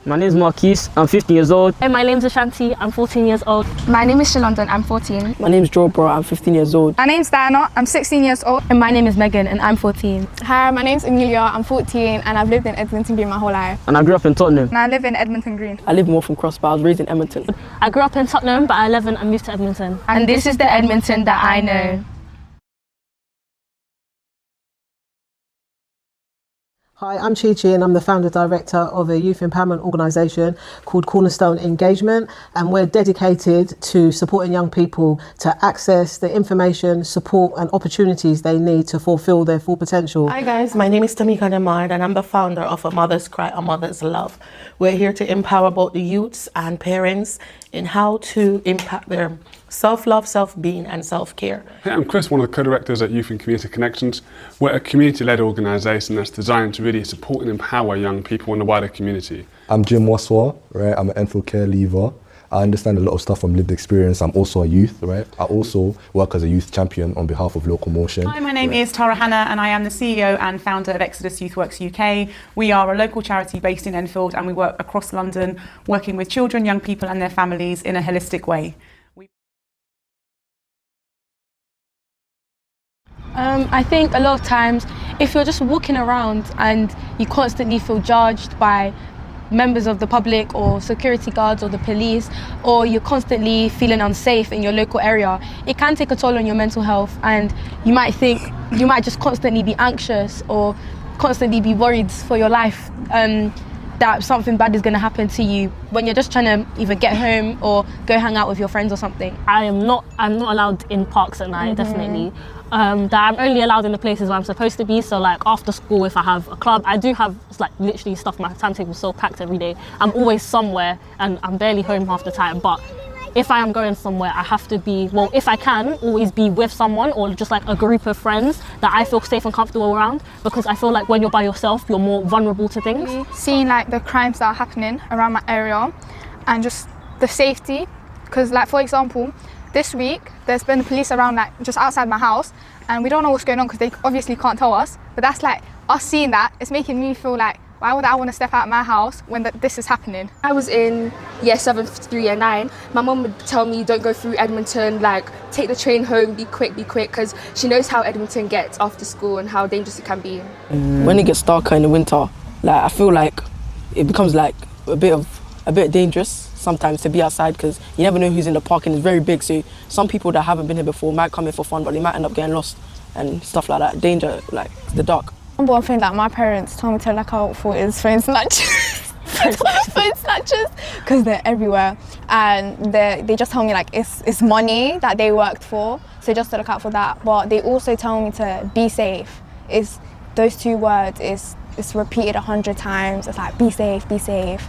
My name is Marquis, I'm 15 years old. Hey, my name's Ashanti, I'm 14 years old. My name is Chilond, I'm 14. My name is Joebra, I'm 15 years old. My name's Daiana, I'm 16 years old. And my name is Megan and I'm 14. Hi, my name's Amelia, I'm 14 and I've lived in Edmonton Green my whole life. And I grew up in Tottenham. And I live in Edmonton Green. I live in Waltham Cross, but I was raised in Edmonton. I grew up in Tottenham, but at 11 I moved to Edmonton. And this is the Edmonton that I know. Hi, I'm Chichi and I'm the founder director of a youth empowerment organisation called Cornerstone Engagement, and we're dedicated to supporting young people to access the information, support and opportunities they need to fulfil their full potential. Hi guys, my name is Tamika and I'm the founder of A Mother's Cry, A Mother's Love. We're here to empower both the youths and parents in how to impact their self-love, self-being and self-care. Hey, I'm Chris, one of the co-directors at Youth and Community Connections. We're a community-led organisation that's designed to really support and empower young people in the wider community. I'm Jim Waswa, right? I'm an Enfield care leaver. I understand a lot of stuff from lived experience. I'm also a youth, right? I also work as a youth champion on behalf of Local Motion. Hi, my name is Tara Hannah and I am the CEO and founder of Exodus Youth Worx UK. We are a local charity based in Enfield and we work across London, working with children, young people and their families in a holistic way. I think a lot of times if you're just walking around and you constantly feel judged by members of the public or security guards or the police, or you're constantly feeling unsafe in your local area, it can take a toll on your mental health, and you might just constantly be anxious or constantly be worried for your life that something bad is going to happen to you when you're just trying to either get home or go hang out with your friends or something. I'm not allowed in parks at night, definitely. That I'm only allowed in the places where I'm supposed to be. So like after school, if I have a club, I do have like literally stuff. My timetable is so packed every day. I'm always somewhere and I'm barely home half the time. But if I am going somewhere, I have to be, well, if I can, always be with someone or just like a group of friends that I feel safe and comfortable around, because I feel like when you're by yourself, you're more vulnerable to things. Seeing like the crimes that are happening around my area and just the safety, because like for example, this week there's been police around like just outside my house and we don't know what's going on because they obviously can't tell us, but that's like us seeing that, it's making me feel like why would I want to step out of my house when this is happening? I was in year 7 through year 9. My mum would tell me don't go through Edmonton, like take the train home, be quick, because she knows how Edmonton gets after school and how dangerous it can be. When it gets darker in the winter, like I feel like it becomes like a bit dangerous sometimes to be outside, because you never know who's in the park and it's very big, so some people that haven't been here before might come here for fun but they might end up getting lost and stuff like that. Danger, like the dark. Number one thing that my parents told me to look out for is phone snatchers. Phone snatchers, because they're everywhere, and they just tell me like it's money that they worked for, so just to look out for that. But they also tell me to be safe. Is those two words is repeated 100 times. It's like be safe, be safe.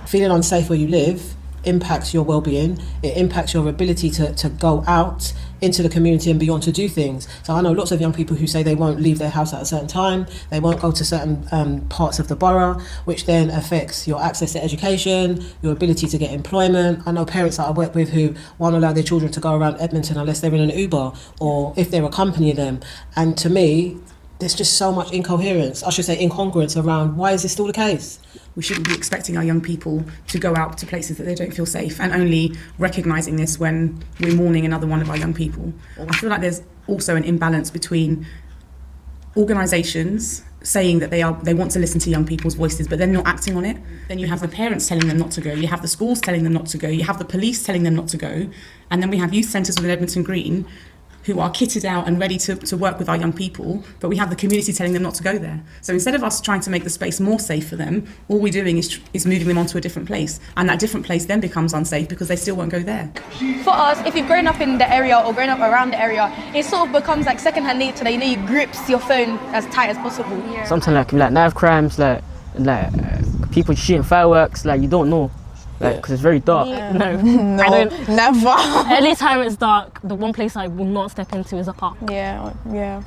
Feeling unsafe where you live impacts your well-being, it impacts your ability to go out into the community and beyond to do things. So I know lots of young people who say they won't leave their house at a certain time, they won't go to certain parts of the borough, which then affects your access to education, your ability to get employment. I know parents that I work with who won't allow their children to go around Edmonton unless they're in an Uber or if they're accompanying them. And to me, there's just so much incoherence, I should say incongruence around why is this still the case? We shouldn't be expecting our young people to go out to places that they don't feel safe, and only recognising this when we're mourning another one of our young people. I feel like there's also an imbalance between organisations saying that they want to listen to young people's voices but then not acting on it. Then you have the parents telling them not to go, you have the schools telling them not to go, you have the police telling them not to go, and then we have youth centres within Edmonton Green who are kitted out and ready to work with our young people, but we have the community telling them not to go there. So instead of us trying to make the space more safe for them, all we're doing is moving them onto a different place, and that different place then becomes unsafe because they still won't go there. For us, if you've grown up in the area or grown up around the area, it sort of becomes like secondhand nature that you grips your phone as tight as possible. Yeah. Sometimes like knife crimes, like people shooting fireworks, like you don't know. Like, because it's very dark. No, I don't. Never. Anytime it's dark, the one place I will not step into is a park. Yeah,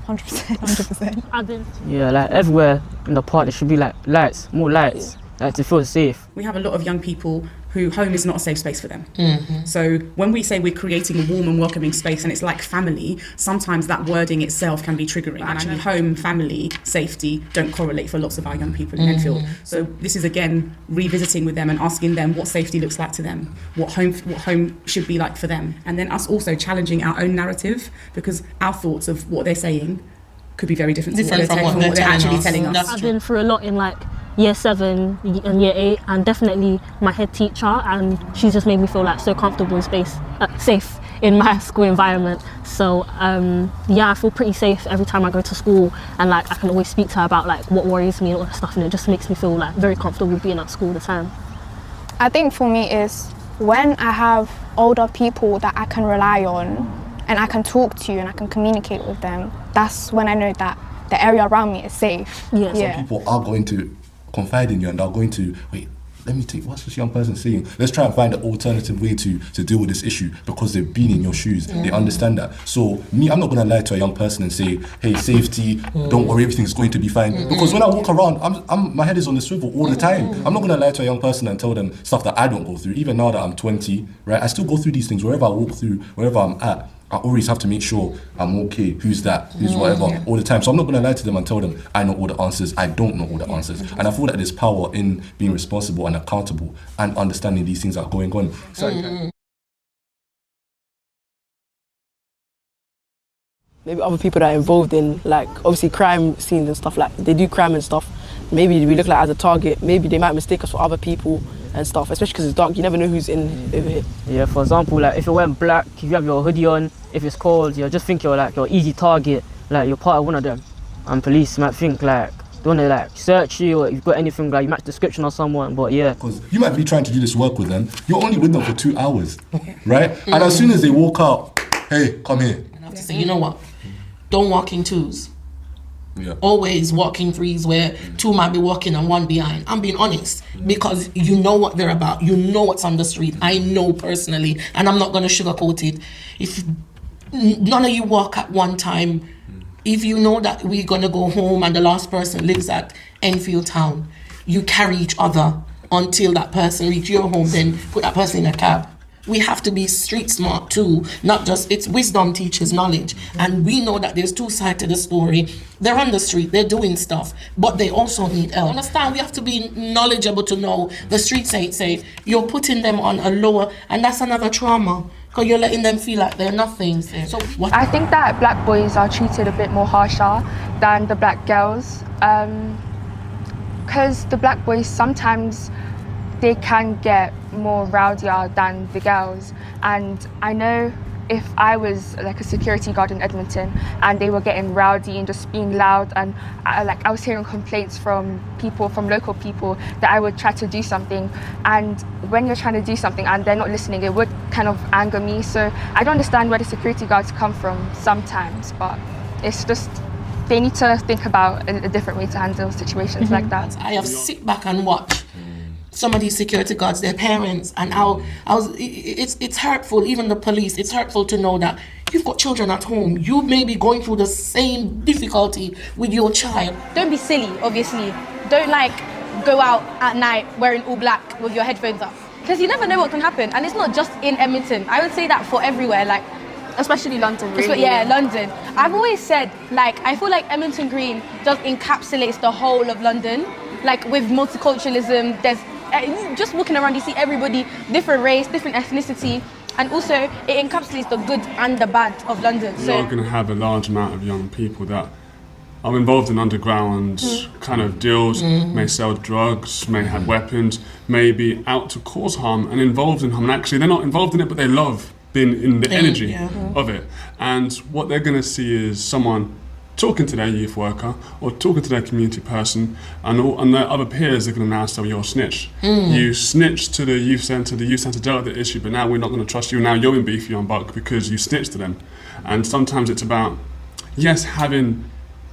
100%. I did. Yeah, like everywhere in the park there should be like lights, more lights. like to feel safe. We have a lot of young people who home is not a safe space for them. So when we say we're creating a warm and welcoming space and it's like family, sometimes that wording itself can be triggering. Actually, home, family, safety don't correlate for lots of our young people in Enfield. So this is again revisiting with them and asking them what safety looks like to them, what home should be like for them, and then us also challenging our own narrative, because our thoughts of what they're saying could be very different from what they're actually telling us. I've been through a lot in like year 7 and year 8, and definitely my head teacher, and she's just made me feel like so comfortable in safe in my school environment. So yeah, I feel pretty safe every time I go to school, and like I can always speak to her about like what worries me and all that stuff, and it just makes me feel like very comfortable being at school all the time. I think for me is when I have older people that I can rely on and I can talk to and I can communicate with them, that's when I know that the area around me is safe. Yeah. Some people are going to confide in you and are going to, wait, let me take, what's this young person saying? Let's try and find an alternative way to deal with this issue, because they've been in your shoes. They understand that. So me, I'm not going to lie to a young person and say, hey, safety, don't worry, everything's going to be fine. Because when I walk around, my head is on the swivel all the time. I'm not going to lie to a young person and tell them stuff that I don't go through. Even now that I'm 20, right? I still go through these things wherever I walk through, wherever I'm at. I always have to make sure I'm okay, who's that, who's whatever, all the time. So I'm not going to lie to them and tell them I know all the answers. I don't know all the answers. And I feel that there's power in being responsible and accountable and understanding these things that are going on. Maybe other people that are involved in, like, obviously crime scenes and stuff, like, they do crime and stuff. Maybe we look like as a target. Maybe they might mistake us for other people and stuff, especially because it's dark. You never know who's in over here. Yeah, for example, like if you're wearing black, if you have your hoodie on, if it's cold, you just think you're like your easy target, like you're part of one of them. And police might think like they want to like search you, or if you've got anything like you match description of someone. But yeah, because you might be trying to do this work with them. You're only with them for 2 hours, right? And as soon as they walk out, hey, come here. And I have to say, you know what? Don't walk in twos. Yeah. Always walk in threes where 2 might be walking and 1 behind. I'm being honest, because you know what they're about. You know what's on the street. I know personally, and I'm not going to sugarcoat it. If none of you walk at one time, if you know that we're going to go home and the last person lives at Enfield town, you carry each other until that person reaches your home, then put that person in a cab. We have to be street smart too, not just, it's wisdom teaches knowledge. And we know that there's 2 sides to the story. They're on the street, they're doing stuff, but they also need help. Understand, we have to be knowledgeable to know the streets ain't safe. You're putting them on a lower, and that's another trauma, because you're letting them feel like they're nothing. So I think that black boys are treated a bit more harsher than the black girls, because the black boys sometimes they can get more rowdier than the girls. And I know if I was like a security guard in Edmonton and they were getting rowdy and just being loud, and I was hearing complaints from local people, that I would try to do something, and when you're trying to do something and they're not listening, it would kind of anger me. So I don't understand where the security guards come from sometimes, but it's just they need to think about a different way to handle situations like that. I have sit back and watch some of these security guards, their parents, and it's hurtful, even the police, it's hurtful to know that you've got children at home. You may be going through the same difficulty with your child. Don't be silly, obviously. Don't like go out at night wearing all black with your headphones up, because you never know what can happen. And it's not just in Edmonton. I would say that for everywhere, like especially London, really. Yeah, London. I've always said, like, I feel like Edmonton Green just encapsulates the whole of London. Like with multiculturalism, there's just walking around, you see everybody, different race, different ethnicity, and also it encapsulates the good and the bad of London. So you're going to have a large amount of young people that are involved in underground kind of deals, may sell drugs, may have weapons, may be out to cause harm and involved in harm. And actually, they're not involved in it, but they love being in the energy of it. And what they're going to see is someone talking to their youth worker or talking to their community person, and their other peers are going to now say, you're a snitch. You snitched to the youth centre dealt with the issue, but now we're not going to trust you. Now you're in beef, you're on buck because you snitched to them. And sometimes it's about, yes, having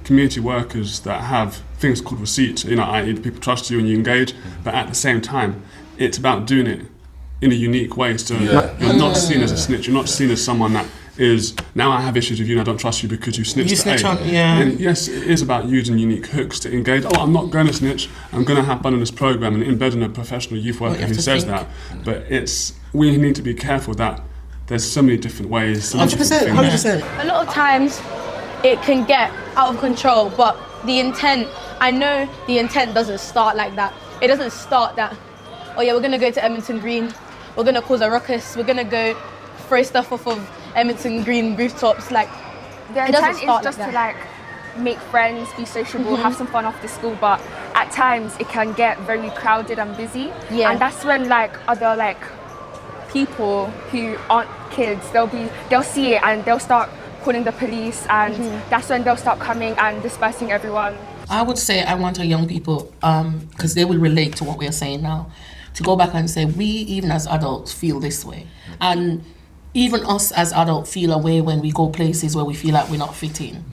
community workers that have things called receipts, i.e. people trust you and you engage, but at the same time, it's about doing it in a unique way. So you're not seen as a snitch, you're not seen as someone that is now I have issues with you and I don't trust you because you snitched. You at snitch A. on, yeah. And yes, it is about using unique hooks to engage. Oh, I'm not going to snitch. I'm going to have fun in this program and embedding a professional youth worker who says that. But we need to be careful that there's so many different ways. 100%. A lot of times it can get out of control, but the intent, I know the intent doesn't start like that. It doesn't start that, oh yeah, we're going to go to Edmonton Green, we're going to cause a ruckus, we're going to go throw stuff off of Edmonton Green rooftops. Like, the it doesn't intent start is just like to that. like make friends, be sociable, have some fun after school, but at times it can get very crowded and busy. Yeah. And that's when like other like people who aren't kids, they'll see it and they'll start calling the police, and that's when they'll start coming and dispersing everyone. I would say I want our young people, because they will relate to what we're saying now, to go back and say, we even as adults feel this way. And even us as adults feel a way when we go places where we feel like we're not fitting.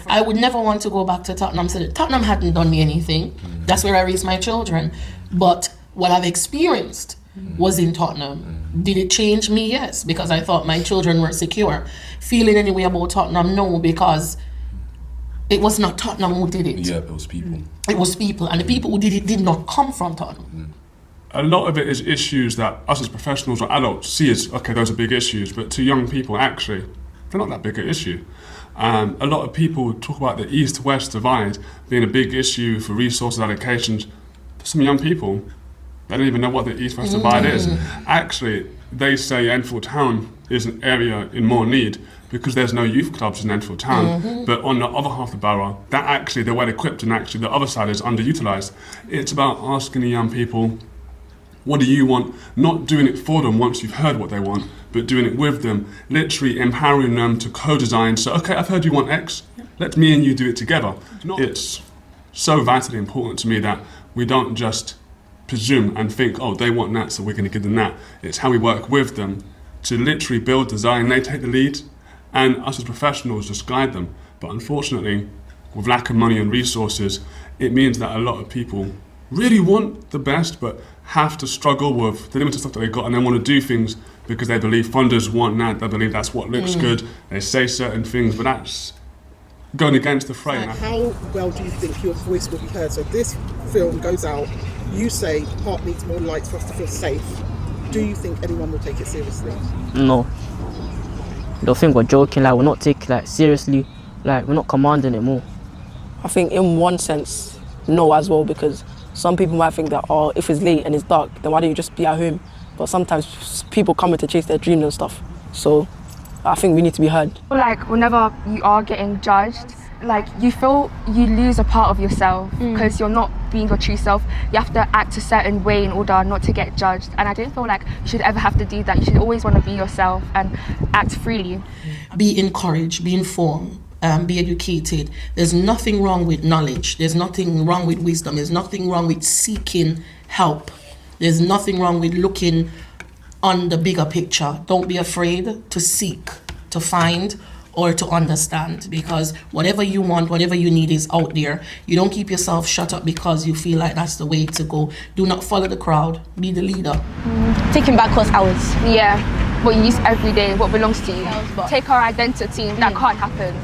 I would never want to go back to Tottenham. So Tottenham hadn't done me anything. That's where I raised my children. But what I've experienced was in Tottenham. Did it change me? Yes, because I thought my children were secure. Feeling any way about Tottenham? No, because it was not Tottenham who did it. Yeah, it was people. It was people, and the people who did it did not come from Tottenham. A lot of it is issues that us as professionals or adults see as, okay, those are big issues, but to young people, actually, they're not that big an issue. A lot of people talk about the East-West divide being a big issue for resources allocations. For some young people, they don't even know what the East-West divide is. Actually, they say Enfield Town is an area in more need because there's no youth clubs in Enfield Town. But on the other half of the borough, that actually they're well equipped, and actually the other side is underutilised. It's about asking the young people, what do you want? Not doing it for them once you've heard what they want, but doing it with them, literally empowering them to co-design. So, okay, I've heard you want X, let me and you do it together. It's so vitally important to me that we don't just presume and think, oh, they want that, so we're going to give them that. It's how we work with them to literally build design. They take the lead, and us as professionals just guide them. But unfortunately, with lack of money and resources, it means that a lot of people really want the best, but have to struggle with the limited stuff that they got, and they want to do things because they believe funders want that, they believe that's what looks good, they say certain things, but that's going against the frame. How well do you think your voice will be heard? So this film goes out, you say Park needs more lights for us to feel safe. Do you think anyone will take it seriously? No. They'll think we're joking, like we're not taking it like seriously, like we're not commanding it more. I think in one sense, no as well, because some people might think that, oh, if it's late and it's dark, then why don't you just be at home? But sometimes people come in to chase their dreams and stuff. So I think we need to be heard. Like whenever you are getting judged, like you feel you lose a part of yourself because you're not being your true self. You have to act a certain way in order not to get judged. And I don't feel like you should ever have to do that. You should always want to be yourself and act freely. Be encouraged, be informed. Be educated. There's nothing wrong with knowledge. There's nothing wrong with wisdom. There's nothing wrong with seeking help. There's nothing wrong with looking on the bigger picture. Don't be afraid to seek, to find, or to understand, because whatever you want, whatever you need is out there. You don't keep yourself shut up because you feel like that's the way to go. Do not follow the crowd. Be the leader. Taking back what's ours. Yeah, what you use every day, what belongs to you. Take our identity, that can't happen.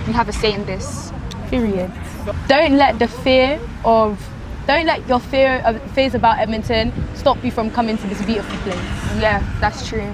You have a say in this. Period. Don't let your fears about Edmonton stop you from coming to this beautiful place. Yeah, that's true.